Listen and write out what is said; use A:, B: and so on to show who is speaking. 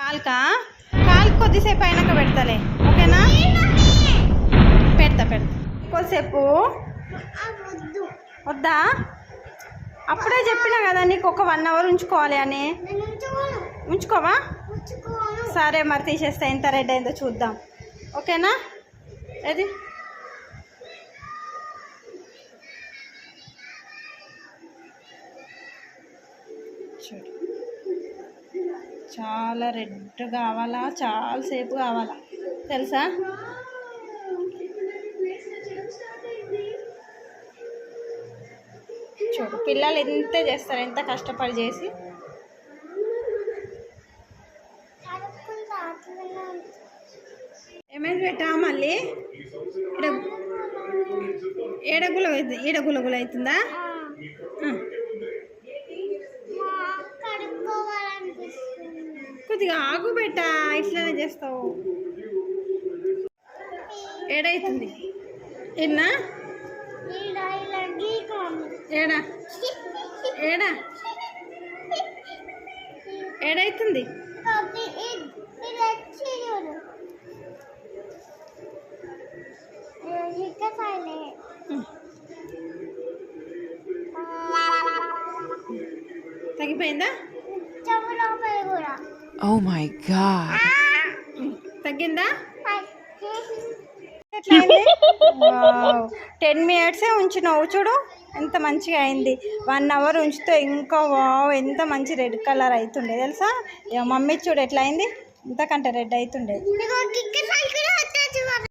A: కాలుకా కాలుకి కొద్దిసేపు అయినాక పెడతలే, ఓకేనా? పెడతా కొద్దిసేపు. వద్దా? అప్పుడే చెప్పినా కదా నీకు ఒక 1 అవర్ ఉంచుకోవాలి అని. ఉంచుకోవా? సరే మరి తీసేస్తా. ఎంత రెడ్ అయిందో చూద్దాం, ఓకేనా? ఏది చూడు, చాలా రెడ్ కావాలా, చాలాసేపు కావాలా తెలుసా? చూడు పిల్లలు ఎంతే చేస్తారు, ఎంత కష్టపడి చేసి. ఏమైంది పెట్టా మళ్ళీ? ఏడగుల అవుతుందా? కొద్దిగా ఆగు పెట్టా, ఇట్లానే చేస్తావు. ఏడైతుంది ఎన్నా? ఏడా ఏడా ఏడైతుంది? తగ్గిపోయిందా?
B: Oh my God.
A: తగ్గిందా? 10 మినిట్సే ఉంచినావు, చూడు ఎంత మంచిగా అయింది. 1 అవర్ ఉంచితే ఇంకా వావ్ ఎంత మంచి రెడ్ కలర్ అవుతుండే తెలుసా? మమ్మీ చూడు ఎట్లా అయింది, ఇంతకంటే రెడ్ అవుతుండే.